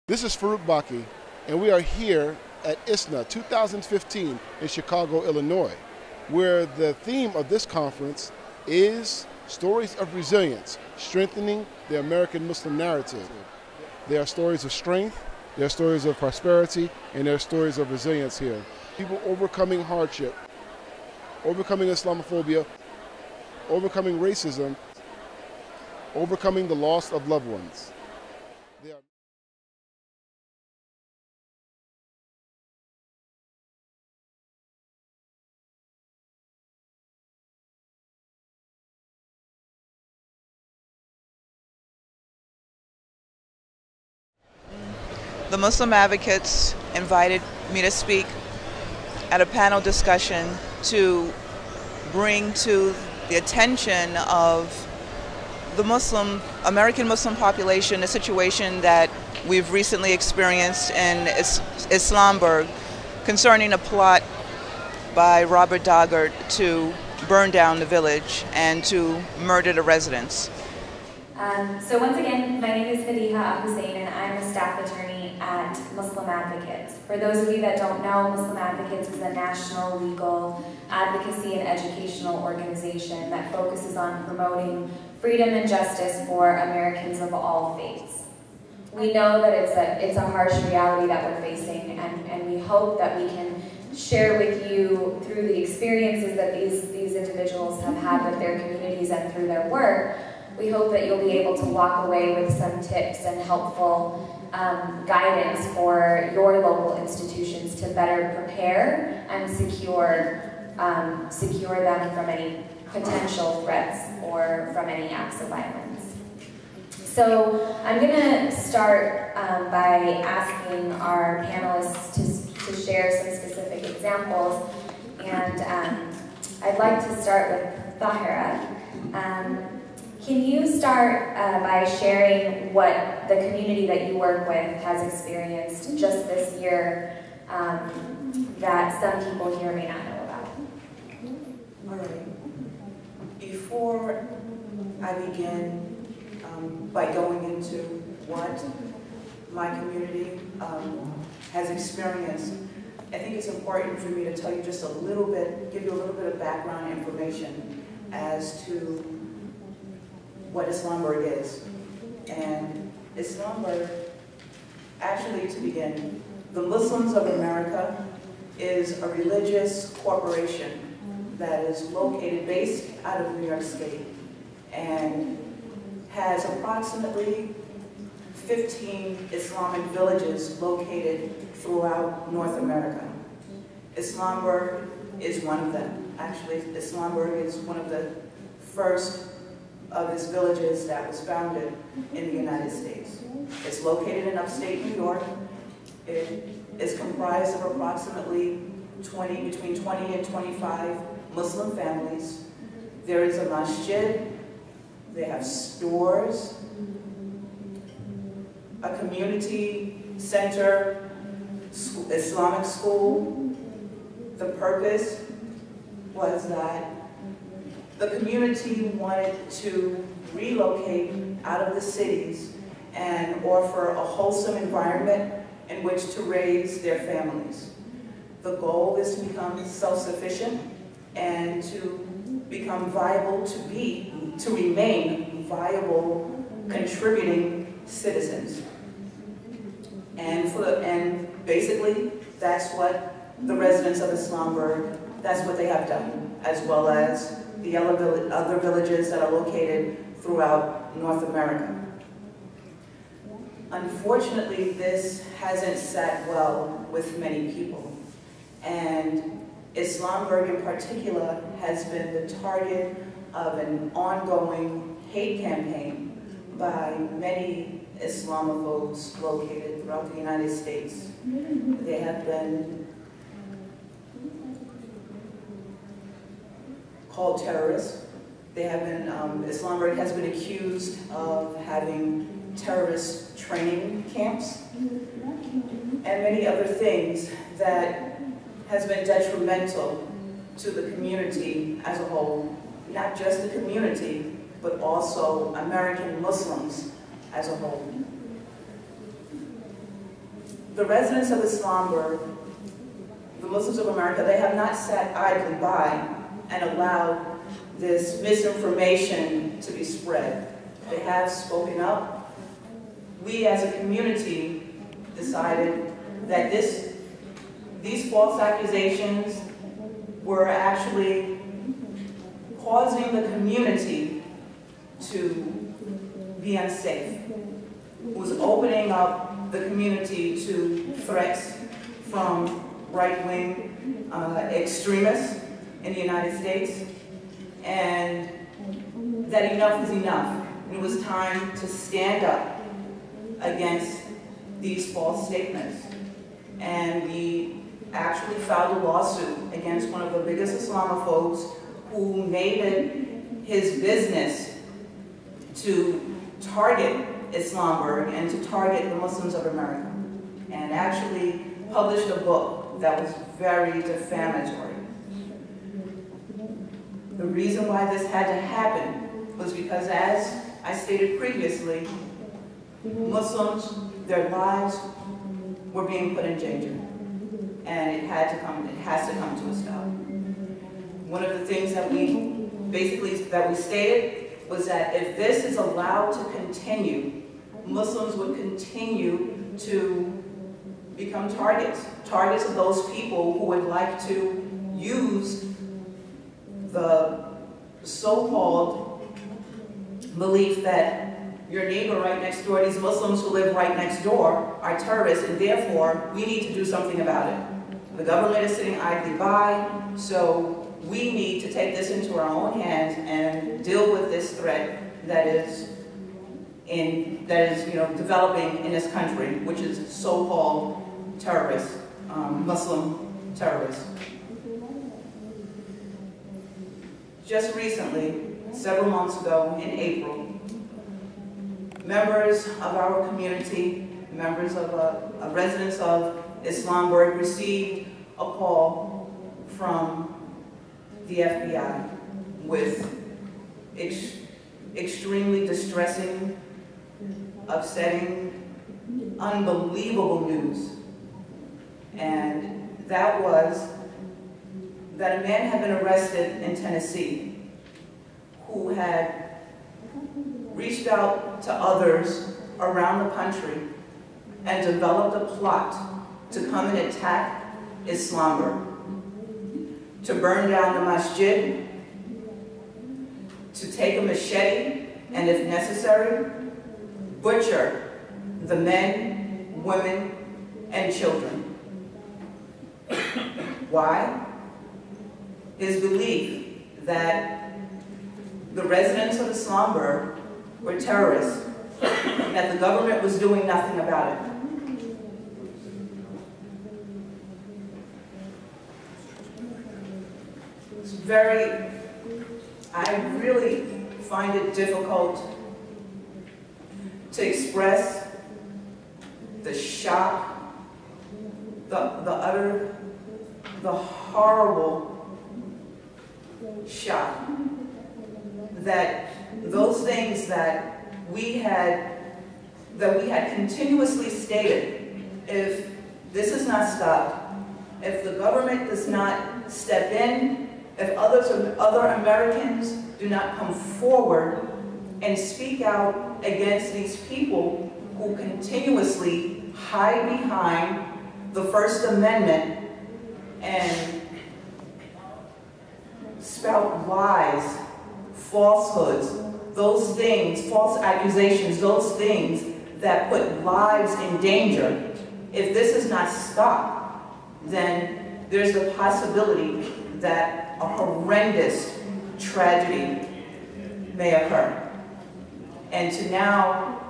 This is Farouk Baki, and we are here at ISNA 2015 in Chicago, Illinois, where the theme of this conference is Stories of Resilience, Strengthening the American Muslim Narrative. There are stories of strength, there are stories of prosperity, and there are stories of resilience here. People overcoming hardship, overcoming Islamophobia, overcoming racism, overcoming the loss of loved ones. The Muslim advocates invited me to speak at a panel discussion to bring to the attention of the American Muslim population a situation that we've recently experienced in Islamburg concerning a plot by Robert Daggert to burn down the village and to murder the residents. So once again, my name is Madiha Hussein and I'm a staff attorney at Muslim Advocates. For those of you that don't know, Muslim Advocates is a national legal advocacy and educational organization that focuses on promoting freedom and justice for Americans of all faiths. We know that it's a harsh reality that we're facing, and we hope that we can share with you through the experiences that these individuals have had with their communities and through their work. We hope that you'll be able to walk away with some tips and helpful guidance for your local institutions to better prepare and secure them from any potential threats or from any acts of violence. So I'm going to start by asking our panelists to share some specific examples, and I'd like to start with Tahirah. Can you start by sharing what the community that you work with has experienced just this year that some people here may not know about? All right. Before I begin by going into what my community has experienced, I think it's important for me to tell you just a little bit, give you a little bit of background information as to what Islamburg is. And Islamburg, actually to begin, the Muslims of America is a religious corporation that is based out of New York State and has approximately 15 Islamic villages located throughout North America. Islamburg is one of them. Actually, Islamburg is one of the first of its villages that was founded in the United States. It's located in upstate New York. It is comprised of approximately between 20 and 25 Muslim families. There is a masjid. They have stores, a community center, Islamic school. The purpose was that the community wanted to relocate out of the cities and offer a wholesome environment in which to raise their families. The goal is to become self-sufficient and to become viable, to remain viable, contributing citizens. And basically, that's what the residents of Islamburg, that's what they have done, as well as the other villages that are located throughout North America. Unfortunately, this hasn't sat well with many people, and Islamburg in particular has been the target of an ongoing hate campaign by many Islamophobes located throughout the United States. They have been called terrorists. They have been, Islamburg has been accused of having terrorist training camps and many other things that has been detrimental to the community as a whole. Not just the community, but also American Muslims as a whole. the residents of Islamburg, the Muslims of America, they have not sat idly by and allowed this misinformation to be spread. They have spoken up. We as a community decided that these false accusations were actually causing the community to be unsafe. It was opening up the community to threats from right-wing extremists in the United States, and that enough was enough. It was time to stand up against these false statements. And we actually filed a lawsuit against one of the biggest Islamophobes who made it his business to target Islamburg and to target the Muslims of America, and actually published a book that was very defamatory. The reason why this had to happen was because, as I stated previously, Muslims, their lives were being put in danger, and it has to come to a stop. One of the things that we stated was that if this is allowed to continue, Muslims would continue to become targets of those people who would like to use the so-called belief that your neighbor right next door, these Muslims who live right next door, are terrorists, and therefore we need to do something about it. The government is sitting idly by, so we need to take this into our own hands and deal with this threat that is developing in this country, which is so-called terrorists, Muslim terrorists. Just recently, several months ago in April, members of our community, members of residents of Islamburg received a call from the FBI with extremely distressing, upsetting, unbelievable news. And that was that a man had been arrested in Tennessee who had reached out to others around the country and developed a plot to come and attack Islamburg, to burn down the masjid, to take a machete, and if necessary, butcher the men, women, and children. Why? His belief that the residents of Islamburg were terrorists and that the government was doing nothing about it. I really find it difficult to express the shock, the horrible shock that those things that we had continuously stated, if this is not stopped, if the government does not step in, if other Americans do not come forward and speak out against these people who continuously hide behind the First Amendment and spout lies, falsehoods, those things, false accusations, those things that put lives in danger. If this is not stopped, then there's the possibility that a horrendous tragedy may occur. And to now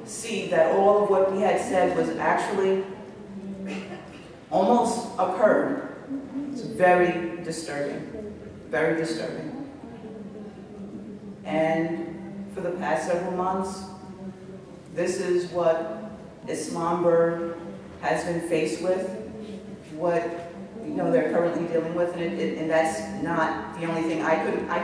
see that all of what we had said was actually almost occurred, it's very disturbing, very disturbing. And for the past several months, this is what Islamburg has been faced with, what they're currently dealing with, and that's not the only thing. I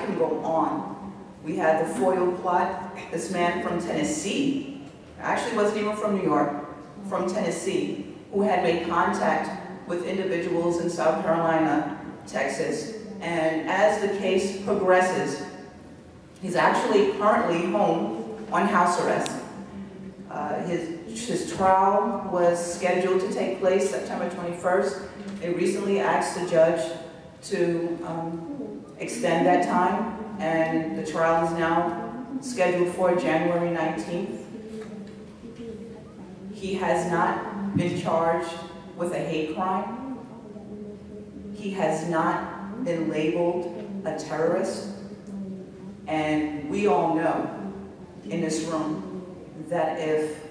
can go on. We had the foil plot. This man from Tennessee, actually wasn't even from New York, from Tennessee, who had made contact with individuals in South Carolina, Texas, and as the case progresses, he's actually currently home on house arrest. His trial was scheduled to take place September 21st. They recently asked the judge to extend that time, and the trial is now scheduled for January 19th. He has not been charged with a hate crime. He has not been labeled a terrorist. And we all know in this room that if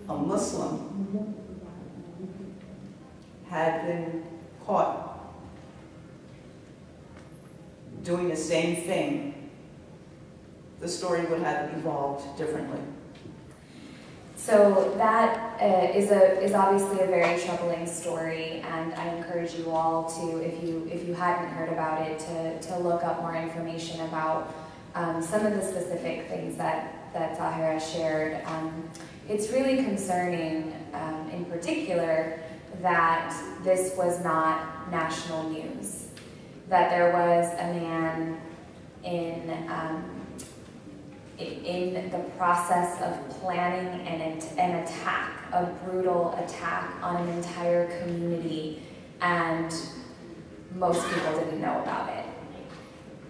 a Muslim had been caught doing the same thing, the story would have evolved differently. So that is obviously a very troubling story, and I encourage you all to, if you hadn't heard about it, to look up more information about some of the specific things that Tahirah shared. It's really concerning, in particular, that this was not national news, that there was a man in the process of planning an attack, a brutal attack on an entire community, and most people didn't know about it.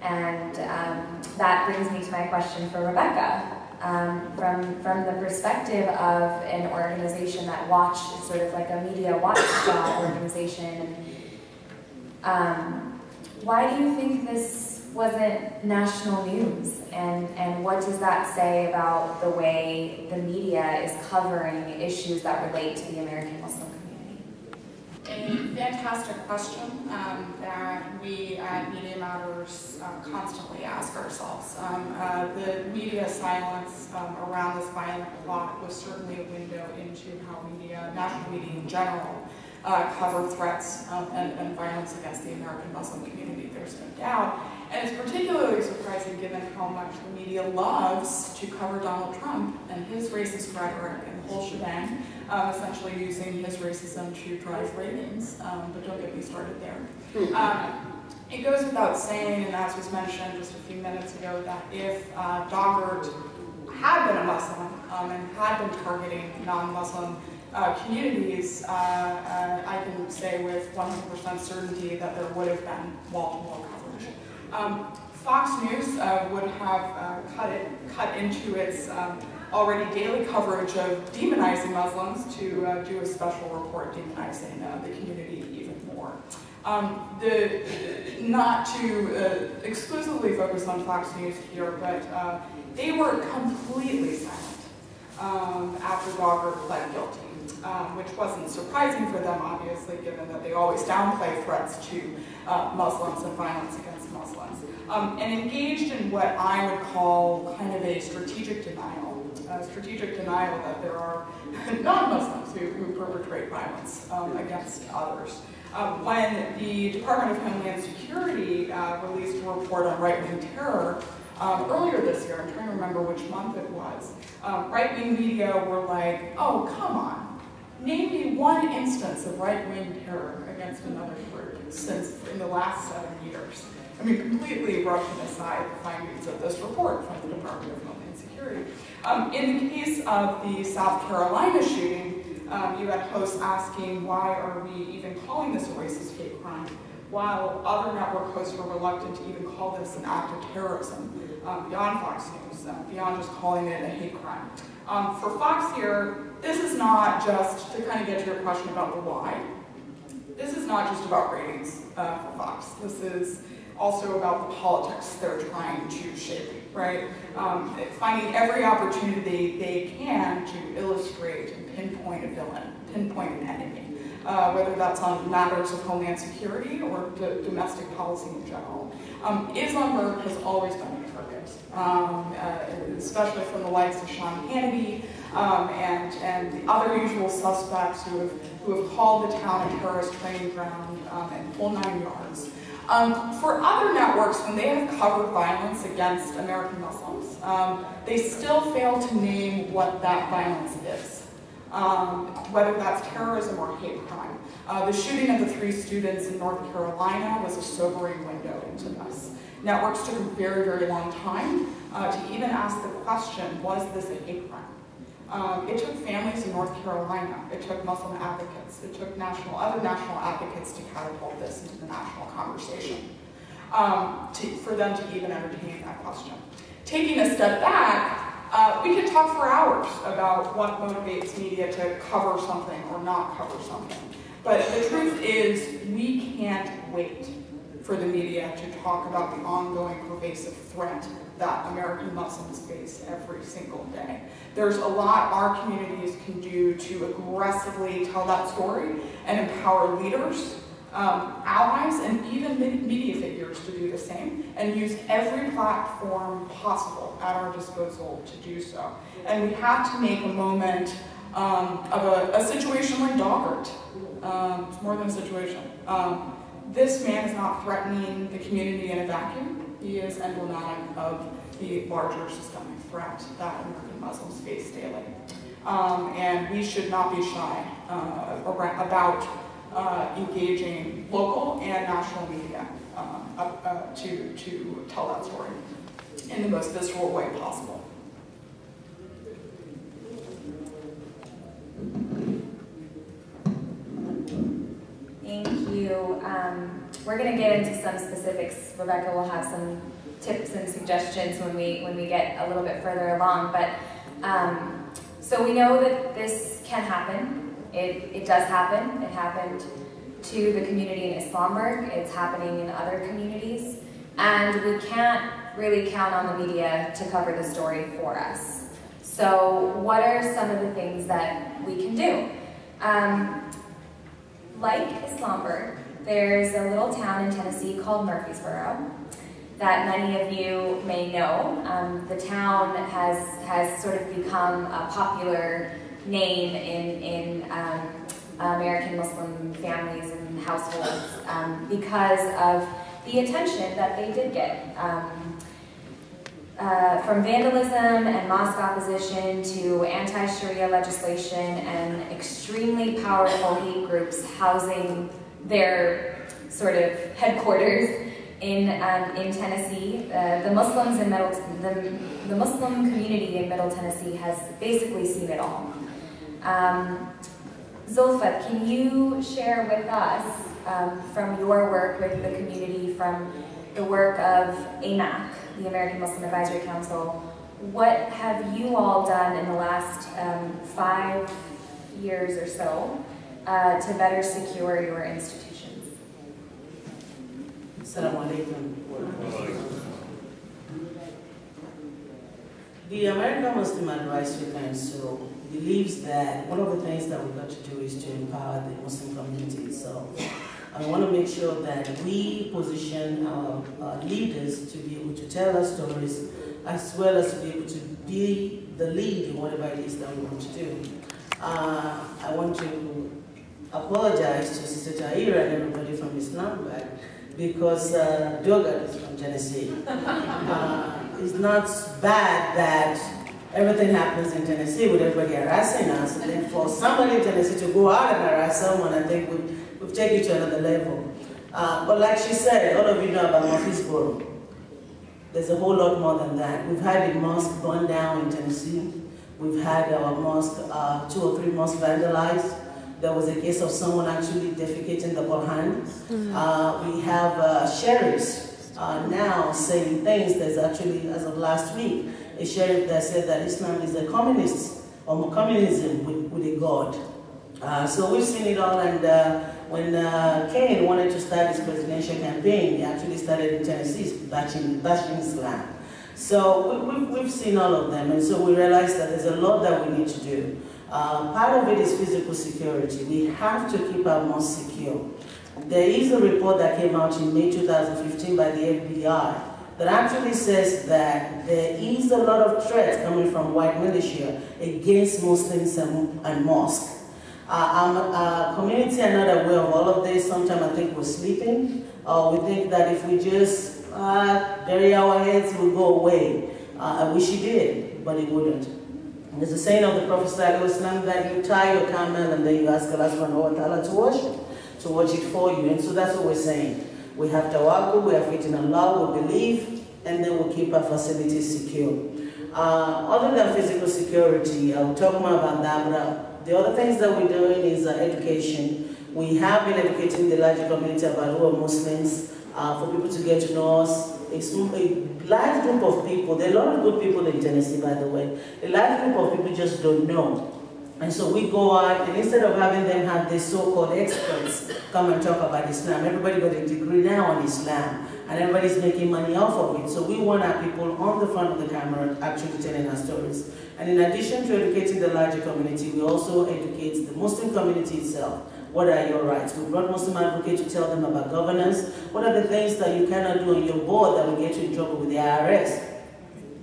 And that brings me to my question for Rebecca. From the perspective of an organization that watched, sort of like a media watchdog organization, why do you think this wasn't national news? And what does that say about the way the media is covering issues that relate to the American Muslim community? A fantastic question that we at Media Matters constantly ask ourselves. The media silence around this violent plot was certainly a window into how media, national media in general, cover threats and violence against the American Muslim community, there's no doubt. And it's particularly surprising given how much the media loves to cover Donald Trump and his racist rhetoric and the whole shebang, essentially using his racism to drive ratings, but don't get me started there. It goes without saying, and as was mentioned just a few minutes ago, that if Doggart had been a Muslim and had been targeting non-Muslim communities, I can say with 100% certainty that there would have been wall-to-wall coverage. Fox News would have cut into its already daily coverage of demonizing Muslims to do a special report demonizing the community even more. Not to exclusively focus on Fox News here, but they were completely silent after Doggart pled guilty. Which wasn't surprising for them, obviously, given that they always downplay threats to Muslims and violence against Muslims, and engaged in what I would call kind of a strategic denial that there are non-Muslims who perpetrate violence against others. When the Department of Homeland Security released a report on right-wing terror earlier this year, I'm trying to remember which month it was, right-wing media were like, oh, come on. Name me one instance of right-wing terror against another group since in the last 7 years. I mean, completely brushing aside the findings of this report from the Department of Homeland Security. In the case of the South Carolina shooting, you had hosts asking, why are we even calling this a racist hate crime, while other network hosts were reluctant to even call this an act of terrorism, beyond Fox News, beyond just calling it a hate crime. For Fox here, this is not just, to kind of get to your question about the why, this is not just about ratings for Fox. This is also about the politics they're trying to shape, right? Finding every opportunity they can to illustrate and pinpoint a villain, pinpoint an enemy, whether that's on matters of homeland security or domestic policy in general. Islam has always been a target, especially from the likes of Sean Hannity and the other usual suspects who have called the town a terrorist training ground and whole 9 yards. For other networks, when they have covered violence against American Muslims, they still fail to name what that violence is. whether that's terrorism or hate crime. The shooting of the 3 students in North Carolina was a sobering window into this. Networks took a very, very long time to even ask the question, was this a hate crime? It took families in North Carolina, it took Muslim advocates, it took other national advocates to catapult this into the national conversation, for them to even entertain that question. Taking a step back, we could talk for hours about what motivates media to cover something or not cover something. But the truth is, we can't wait for the media to talk about the ongoing pervasive threat that American Muslims face every single day. There's a lot our communities can do to aggressively tell that story and empower leaders, allies, and even media figures to do the same, and use every platform possible at our disposal to do so. And we have to make a moment of a situation like Doggart. It's more than a situation. This man is not threatening the community in a vacuum. He is emblematic of the larger systemic threat that American Muslims face daily. And we should not be shy about engaging local and national media to tell that story in the most visceral way possible. Thank you. We're going to get into some specifics. Rebecca will have some tips and suggestions when we get a little bit further along. But so we know that this can happen. It does happen. It happened to the community in Islamberg. It's happening in other communities. And we can't really count on the media to cover the story for us. So what are some of the things that we can do? Like Islamberg, there's a little town in Tennessee called Murfreesboro that many of you may know. The town has sort of become a popular name in American Muslim families and households because of the attention that they did get. From vandalism and mosque opposition to anti-Sharia legislation and extremely powerful hate groups housing their sort of headquarters in Tennessee. The Muslims in the Muslim community in Middle Tennessee has basically seen it all. Zulfa, can you share with us from your work with the community, from the work of AMAC, the American Muslim Advisory Council, what have you all done in the last 5 years or so to better secure your institutions? Assalamu alaikum. The American Muslim Advisory Council believes that one of the things that we've got to do is to empower the Muslim community itself. I want to make sure that we position our leaders to be able to tell our stories, as well as to be able to be the lead in whatever it is that we want to do. I want to apologize to Sister Tahirah and everybody from Islamabad, because Doggart is from Tennessee. It's not bad that everything happens in Tennessee with everybody harassing us, and then for somebody in Tennessee to go out and harass someone, I think we've taken it to another level. But like she said, all of you know about Murfreesboro. There's a whole lot more than that. We've had a mosque burned down in Tennessee. We've had our mosque, 2 or 3 mosques vandalized. There was a case of someone actually defecating the Quran. We have sheriffs now saying things. There's actually, as of last week, a sheriff that said that Islam is a communist, or communism with a god. So we've seen it all, and when Kane wanted to start his presidential campaign, he actually started in Tennessee, bashing Islam. So we've seen all of them, and so we realized that there's a lot that we need to do. Part of it is physical security. We have to keep our mosques secure. There is a report that came out in May 2015 by the FBI that actually says that there is a lot of threats coming from white militia against Muslims and mosques. Our community are not aware of all of this. Sometimes I think we're sleeping. We think that if we just bury our heads, it will go away. I wish it did, but it wouldn't. There's a saying of the Prophet ﷺ that you tie your camel and then you ask Allah subhanahu wa ta'ala to watch it for you. And so that's what we're saying. We have tawakkul, we have faith in Allah, we believe, and then we'll keep our facilities secure. Other than physical security, I'll talk more about that, but the other things that we're doing is education. We have been educating the larger community about who are Muslims, for people to get to know us. It's a large group of people. There are a lot of good people in Tennessee, by the way. A large group of people just don't know. And so we go out, and instead of having them have these so-called experts come and talk about Islam, everybody got a degree now on Islam, and everybody's making money off of it. So we want our people on the front of the camera actually telling our stories. And in addition to educating the larger community, we also educate the Muslim community itself. What are your rights? We brought Muslim advocates to tell them about governance. What are the things that you cannot do on your board that will get you in trouble with the IRS?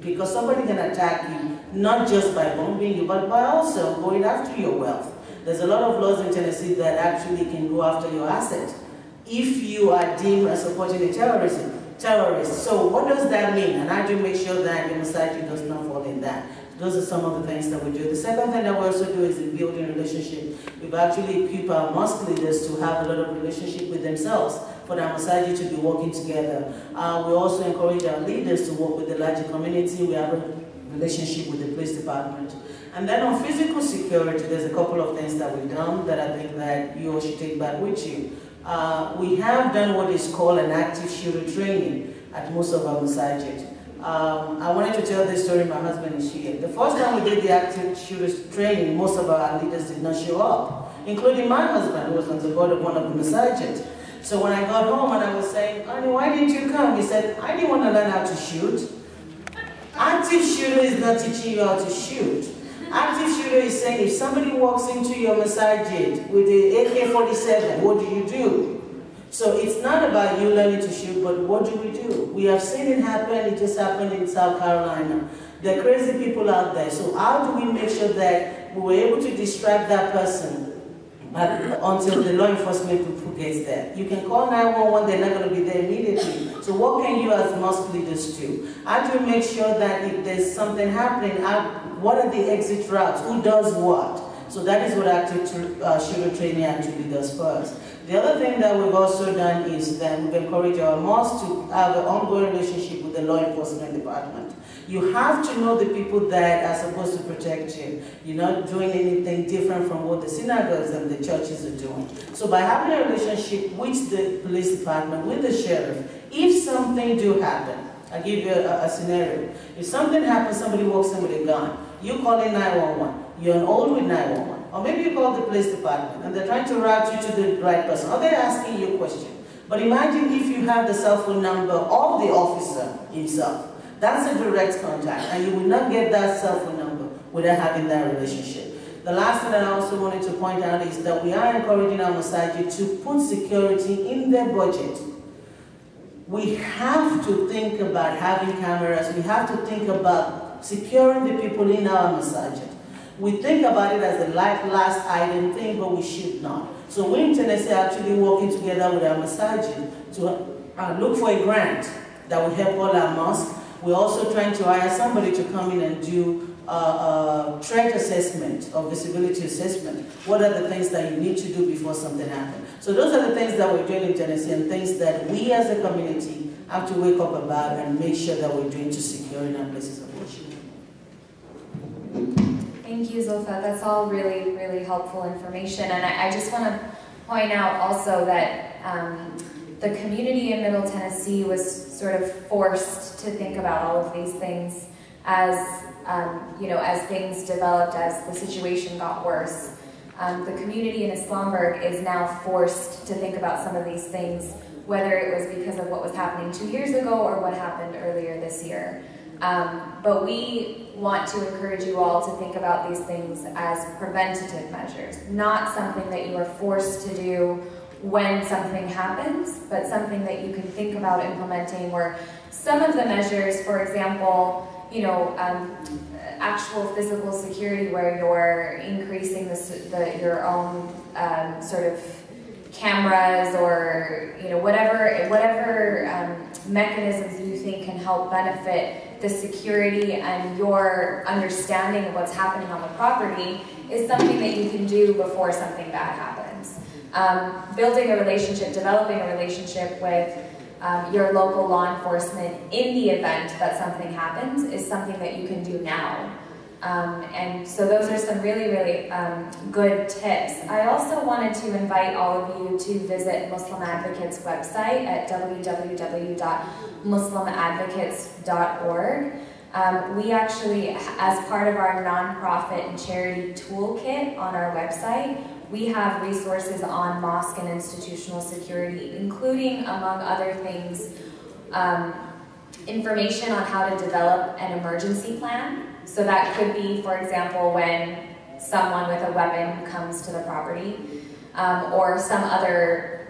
Because somebody can attack you, not just by bombing you, but by also going after your wealth. There's a lot of laws in Tennessee that actually can go after your asset if you are deemed as supporting a terrorist. So what does that mean? And how do you make sure that your masjid does not fall in that? Those are some of the things that we do. The second thing that we also do is in building relationship. We've actually equipped our mosque leaders to have a lot of relationship with themselves, for our masajid to be working together. We also encourage our leaders to work with the larger community. We have a relationship with the police department. And then on physical security, there's a couple of things that we've done that I think that you all should take back with you. We have done what is called an active shooter training at most of our masajid. I wanted to tell this story. My husband is here. The first time we did the active shooters training, most of our leaders did not show up, including my husband, who was on the board of one of the masajid. So when I got home and I was saying, "Honey, why didn't you come?" He said, "I didn't want to learn how to shoot." Active shooter is not teaching you how to shoot. Active shooter is saying if somebody walks into your masajid with the AK-47, what do you do? So it's not about you learning to shoot, but what do we do? We have seen it happen. It just happened in South Carolina. There are crazy people out there. So how do we make sure that we were able to distract that person until the law enforcement people gets there? You can call 911, they're not going to be there immediately. So what can you as mosque leaders do? How do we make sure that if there's something happening, what are the exit routes? Who does what? So that is what active shooter training actually does for us. The other thing that we've also done is that we've encouraged our mosques to have an ongoing relationship with the law enforcement department. You have to know the people that are supposed to protect you. You're not doing anything different from what the synagogues and the churches are doing. So by having a relationship with the police department, with the sheriff, if something do happen, I'll give you a scenario. If something happens, somebody walks in with a gun, you call in 911, you're enrolled with 911, or maybe you call the police department and they're trying to route you to the right person, or they're asking you a question. But imagine if you have the cell phone number of the officer himself. That's a direct contact, and you will not get that cell phone number without having that relationship. The last thing that I also wanted to point out is that we are encouraging our masajid to put security in their budget. We have to think about having cameras. We have to think about securing the people in our masajid. We think about it as a last item thing, but we should not. So we in Tennessee are actually working together with our masajid to look for a grant that will help all our mosques. We're also trying to hire somebody to come in and do threat assessment or visibility assessment. What are the things that you need to do before something happens? So those are the things that we're doing in Tennessee, and things that we as a community have to wake up about and make sure that we're doing to securing our places of worship. Thank you, Zulfa. That's all really, really helpful information. And I just want to point out also that the community in Middle Tennessee was sort of forced to think about all of these things as, as things developed, as the situation got worse. The community in Islamburg is now forced to think about some of these things, whether it was because of what was happening 2 years ago or what happened earlier this year. But we want to encourage you all to think about these things as preventative measures, not something that you are forced to do when something happens, but something that you can think about implementing, where some of the measures, for example, actual physical security, where you're increasing your own sort of cameras, or whatever mechanisms you think can help benefit the security and your understanding of what's happening on the property is something that you can do before something bad happens. Building a relationship, developing a relationship with your local law enforcement in the event that something happens is something that you can do now. And so those are some really, really good tips. I also wanted to invite all of you to visit Muslim Advocate's website at www.muslimadvocates.org. We actually, as part of our nonprofit and charity toolkit on our website, we have resources on mosque and institutional security, including, among other things, information on how to develop an emergency plan. So that could be, for example, when someone with a weapon comes to the property, or some other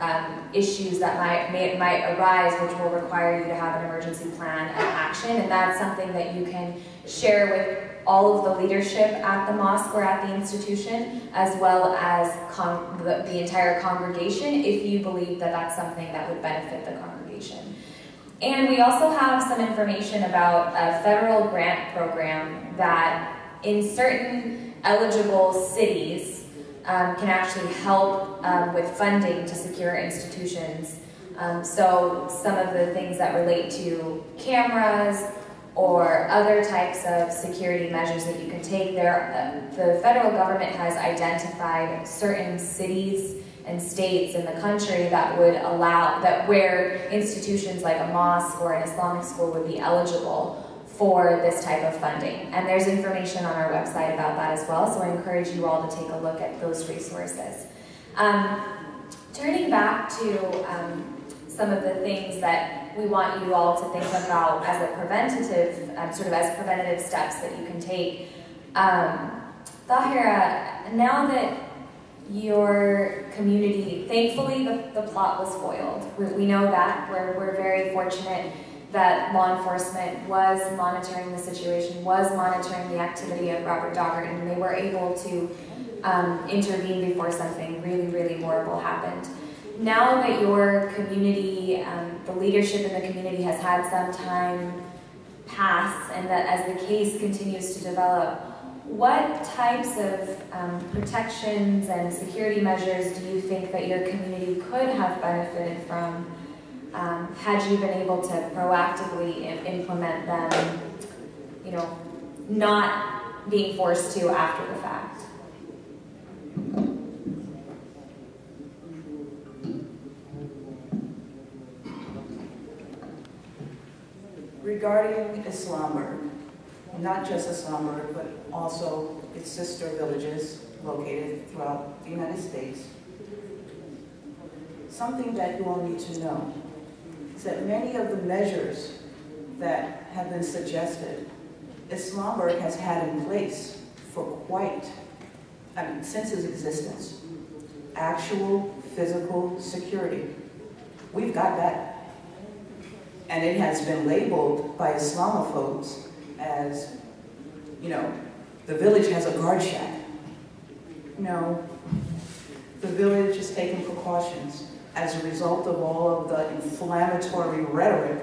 issues that might arise, which will require you to have an emergency plan and action. And that's something that you can share with all of the leadership at the mosque or at the institution, as well as the entire congregation, if you believe that that's something that would benefit the congregation. And we also have some information about a federal grant program that in certain eligible cities can actually help with funding to secure institutions. So some of the things that relate to cameras or other types of security measures that you can take there. The federal government has identified certain cities and states in the country that would allow, where institutions like a mosque or an Islamic school would be eligible for this type of funding. And there's information on our website about that as well, so I encourage you all to take a look at those resources. Turning back to some of the things that we want you all to think about as a preventative, sort of as preventative steps that you can take. Tahirah, now that your community, thankfully the plot was foiled. We know that. We're very fortunate that law enforcement was monitoring the situation, was monitoring the activity of Robert Doggart, and they were able to intervene before something really, really horrible happened. Now that your community, the leadership in the community has had some time pass, and that as the case continues to develop, what types of protections and security measures do you think that your community could have benefited from had you been able to proactively implement them, you know, not being forced to after the fact? Regarding Islamburg, not just Islamburg, but also its sister villages located throughout the United States, something that you all need to know is that many of the measures that have been suggested, Islamburg has had in place for since its existence. Actual physical security. We've got that. And it has been labeled by Islamophobes as, you know, the village has a guard shack. No, the village is taking precautions as a result of all of the inflammatory rhetoric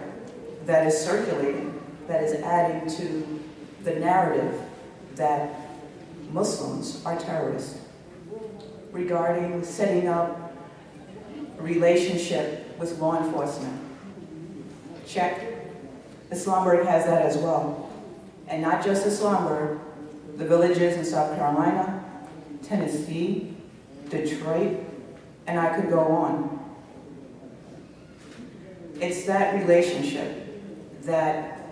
that is circulating, that is adding to the narrative that Muslims are terrorists. Regarding setting up a relationship with law enforcement. Check. Islamburg has that as well. And not just Islamburg, the villages in South Carolina, Tennessee, Detroit, and I could go on. It's that relationship that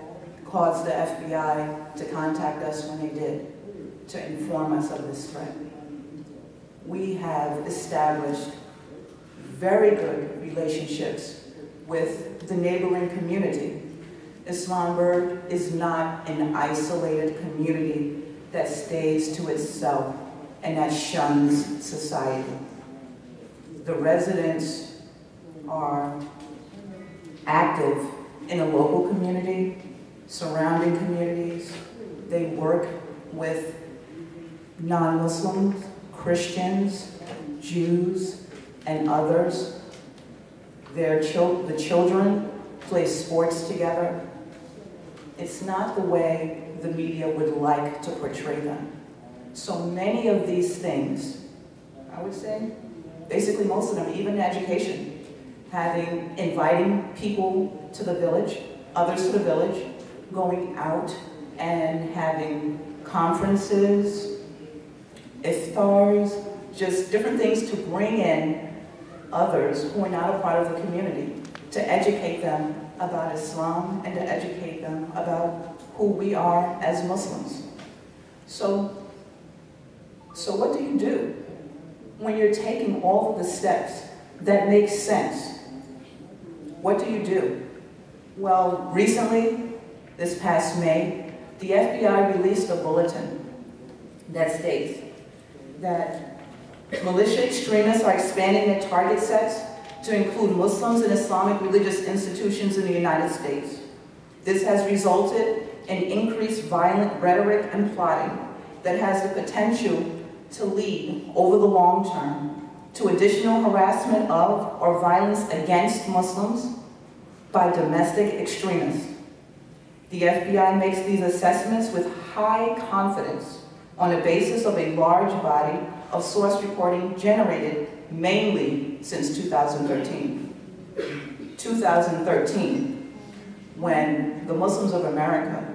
caused the FBI to contact us when they did, to inform us of this threat. We have established very good relationships with the neighboring community. Islamburg is not an isolated community that stays to itself and that shuns society. The residents are active in a local community, surrounding communities. They work with non-Muslims, Christians, Jews, and others. The children play sports together. It's not the way the media would like to portray them. So many of these things, I would say, basically most of them, even education, inviting people to the village, others to the village, going out and having conferences, iftars, just different things to bring in others who are not a part of the community, to educate them about Islam and to educate them about who we are as Muslims. So what do you do when you're taking all of the steps that make sense? What do you do? Well, recently, this past May, the FBI released a bulletin that states that militia extremists are expanding their target sets to include Muslims and Islamic religious institutions in the United States. This has resulted in increased violent rhetoric and plotting that has the potential to lead, over the long term, to additional harassment of or violence against Muslims by domestic extremists. The FBI makes these assessments with high confidence on the basis of a large body of source reporting generated mainly since 2013. 2013, when the Muslims of America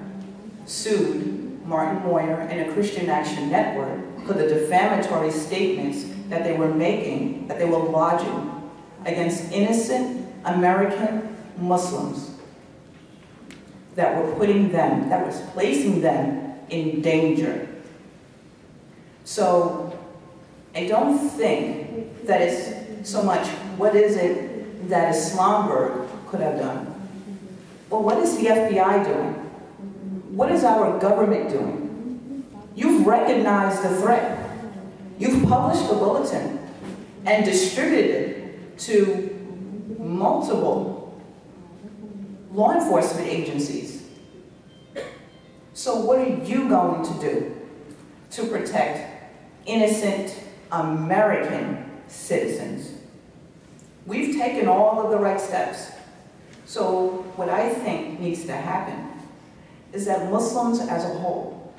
sued Martin Moyer and the Christian Action Network for the defamatory statements that they were making, that they were lodging against innocent American Muslims that were placing them in danger. So I don't think that it's so much what is it that Islamberg could have done. Well, what is the FBI doing? What is our government doing? You've recognized the threat. You've published the bulletin and distributed it to multiple law enforcement agencies. So what are you going to do to protect innocent American citizens? We've taken all of the right steps. So what I think needs to happen is that Muslims as a whole,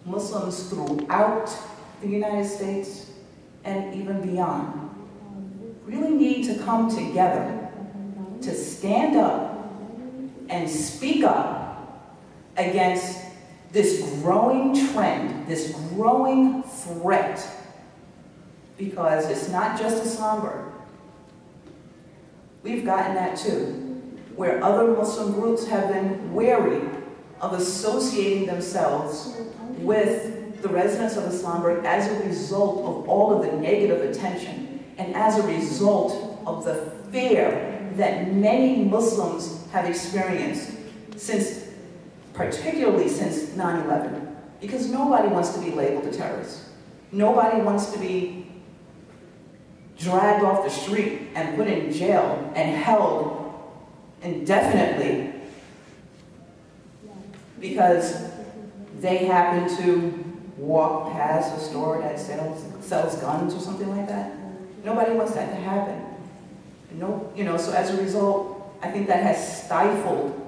Muslims throughout the United States and even beyond, really need to come together to stand up and speak up against this growing trend, this growing threat, because it's not just Islamberg. We've gotten that too, where other Muslim groups have been wary of associating themselves with the residents of Islamberg as a result of all of the negative attention and as a result of the fear that many Muslims have experienced particularly since 9/11, because nobody wants to be labeled a terrorist. Nobody wants to be dragged off the street and put in jail and held indefinitely because they happen to walk past a store that sells guns or something like that. Nobody wants that to happen. So as a result, I think that has stifled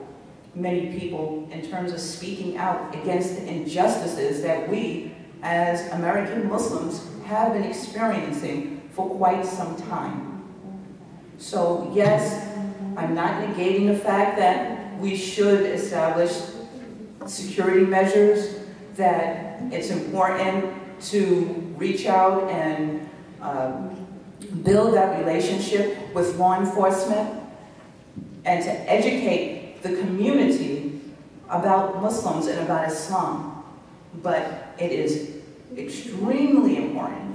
many people in terms of speaking out against the injustices that we as American Muslims have been experiencing for quite some time. So yes, I'm not negating the fact that we should establish security measures, that it's important to reach out and build that relationship with law enforcement and to educate the community about Muslims and about Islam. But it is extremely important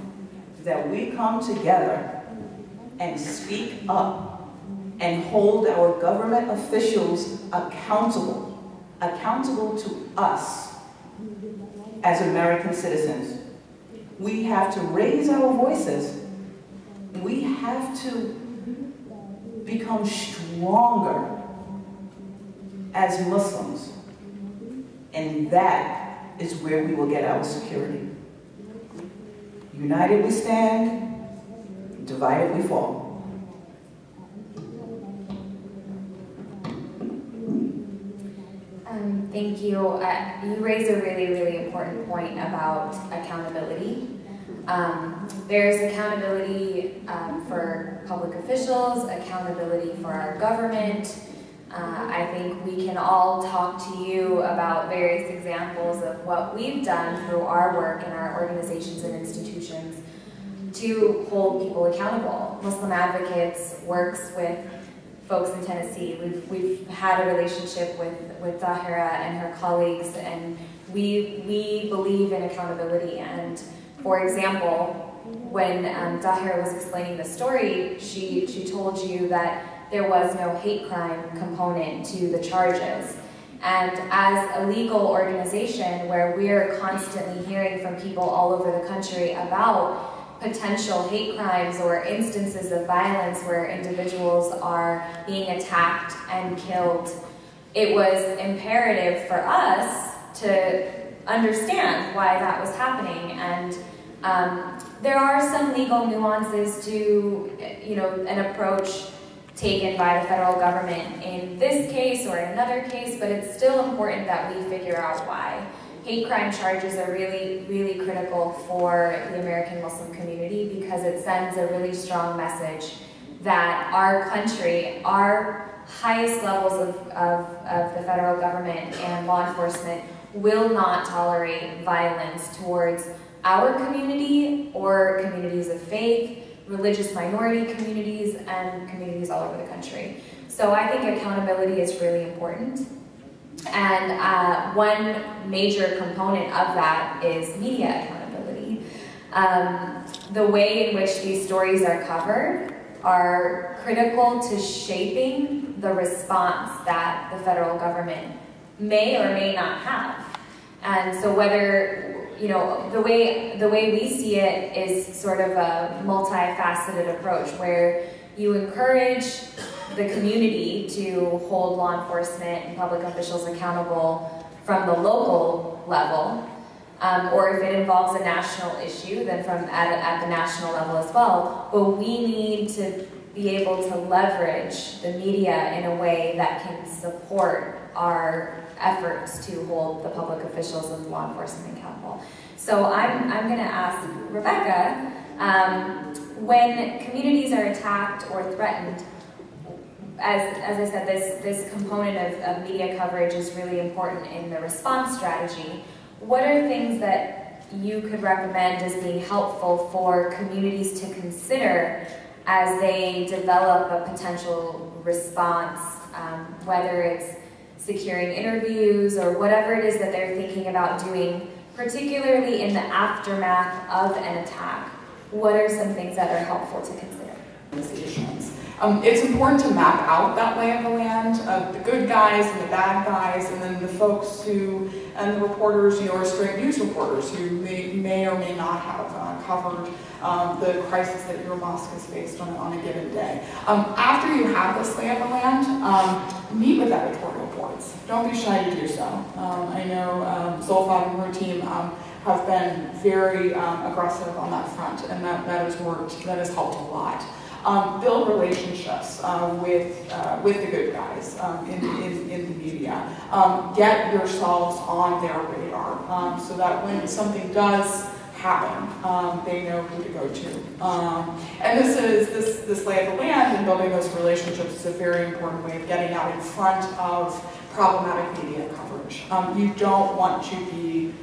that we come together and speak up and hold our government officials accountable to us as American citizens. We have to raise our voices. We have to become stronger as Muslims. And that is where we will get our security. United we stand, divided we fall. Thank you. You raise a really, really important point about accountability. There's accountability for public officials, accountability for our government. I think we can all talk to you about various examples of what we've done through our work in our organizations and institutions to hold people accountable. Muslim Advocates works with folks in Tennessee. We've had a relationship with Tahirah and her colleagues, and we believe in accountability. And for example, when Tahirah was explaining the story, she told you that there was no hate crime component to the charges. And as a legal organization where we're constantly hearing from people all over the country about potential hate crimes or instances of violence where individuals are being attacked and killed, it was imperative for us to understand why that was happening. And there are some legal nuances to, an approach taken by the federal government in this case or in another case, but it's still important that we figure out why. Hate crime charges are really, really critical for the American Muslim community because it sends a really strong message that our country, our highest levels of the federal government and law enforcement will not tolerate violence towards our community or communities of faith, religious minority communities, and communities all over the country. So I think accountability is really important. And one major component of that is media accountability. The way in which these stories are covered are critical to shaping the response that the federal government may or may not have. And so whether, the way we see it is sort of a multifaceted approach where you encourage the community to hold law enforcement and public officials accountable from the local level, or if it involves a national issue, then at the national level as well. But we need to be able to leverage the media in a way that can support our efforts to hold the public officials and law enforcement accountable. So I'm going to ask Rebecca, when communities are attacked or threatened, as I said, this component of media coverage is really important in the response strategy. What are things that you could recommend as being helpful for communities to consider as they develop a potential response, whether it's securing interviews or whatever it is that they're thinking about doing, particularly in the aftermath of an attack? What are some things that are helpful to consider? It's important to map out that lay of the land, the good guys and the bad guys, and then the folks and the reporters, or straight news reporters who may or may not have covered the crisis that your mosque has faced on a given day. After you have this lay of the land, meet with editorial boards. Don't be shy to do so. I know Zulfa and her team have been very aggressive on that front, and that has worked, that has helped a lot. Build relationships with the good guys in the media. Get yourselves on their radar so that when something does happen, they know who to go to. And this lay of the land and building those relationships is a very important way of getting out in front of problematic media coverage. You don't want to be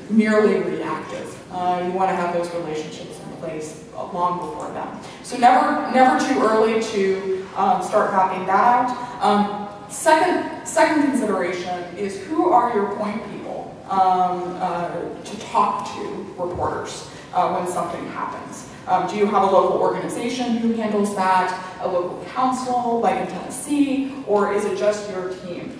merely reactive. You want to have those relationships in place long before them. So never too early to start mapping that out. Second consideration is who are your point people to talk to reporters when something happens. Do you have a local organization who handles that, a local council like in Tennessee, or is it just your team?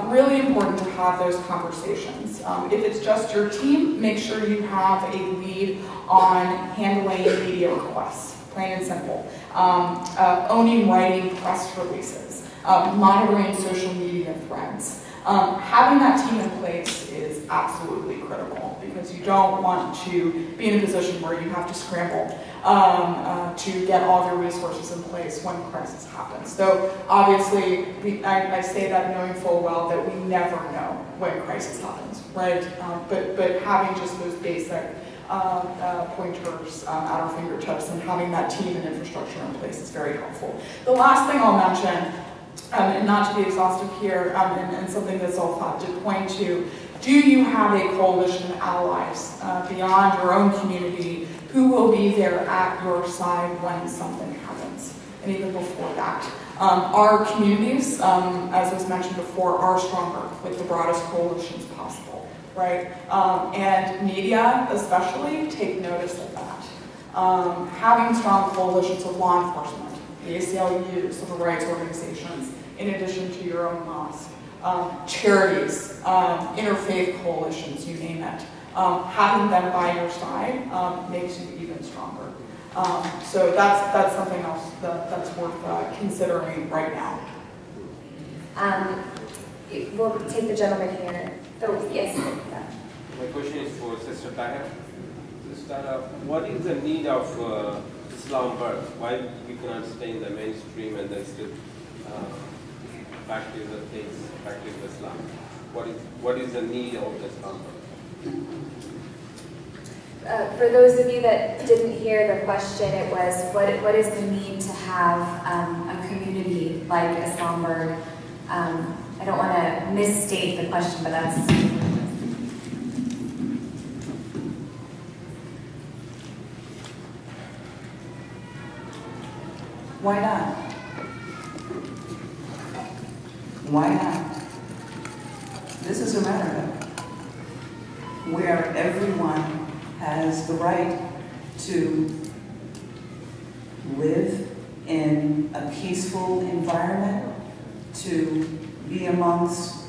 Really important to have those conversations. If it's just your team, make sure you have a lead on handling media requests, plain and simple. Owning writing press releases, monitoring social media threads. Having that team in place is absolutely critical because you don't want to be in a position where you have to scramble to get all of your resources in place when crisis happens. So obviously, I say that knowing full well that we never know when crisis happens, right? But having just those basic pointers at our fingertips and having that team and infrastructure in place is very helpful. The last thing I'll mention, and not to be exhaustive here, and something that's all thought to point to, do you have a coalition of allies beyond your own community who will be there at your side when something happens, and even before that? Our communities, as was mentioned before, are stronger with the broadest coalitions possible, right? And media, especially, take notice of that. Having strong coalitions of law enforcement, the ACLU, civil rights organizations, in addition to your own mosque, charities, interfaith coalitions, you name it. Having them by your side makes you even stronger. So that's something else that's worth considering right now. We'll take the gentleman here. Oh, yes. My question is for Sister Tahirah. Sister Tahirah, what is the need of Islamabad? Why we cannot stay in the mainstream and then still practice the things, practice Islam? What is the need of Islamabad? For those of you that didn't hear the question, it was what is the need to have a community like Islamabad? I don't want to misstate the question, but that's... Why not? Why not? This is America, where everyone has the right to live in a peaceful environment, to be amongst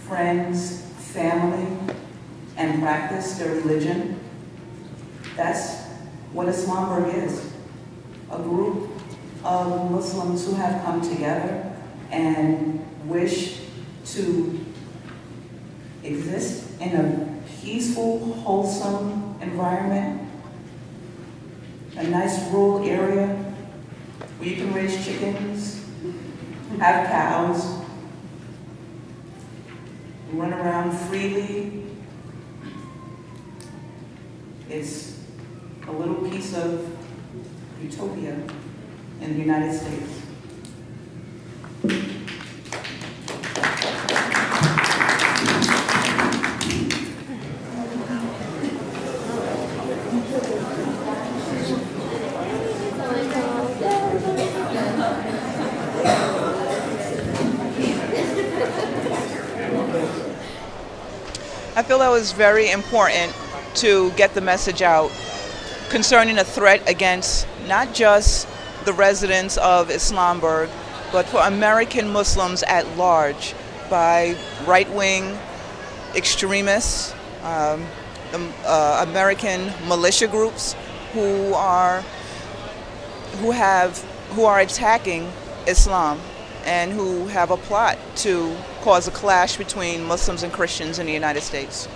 friends, family, and practice their religion. That's what Islamabad is. A group of Muslims who have come together and wish to exist in a peaceful, wholesome environment, a nice rural area where you can raise chickens, have cows, run around freely. It's a little piece of utopia in the United States. I feel that was very important to get the message out concerning a threat against not just the residents of Islamabad, but for American Muslims at large by right-wing extremists, American militia groups who are attacking Islam and who have a plot to cause a clash between Muslims and Christians in the United States.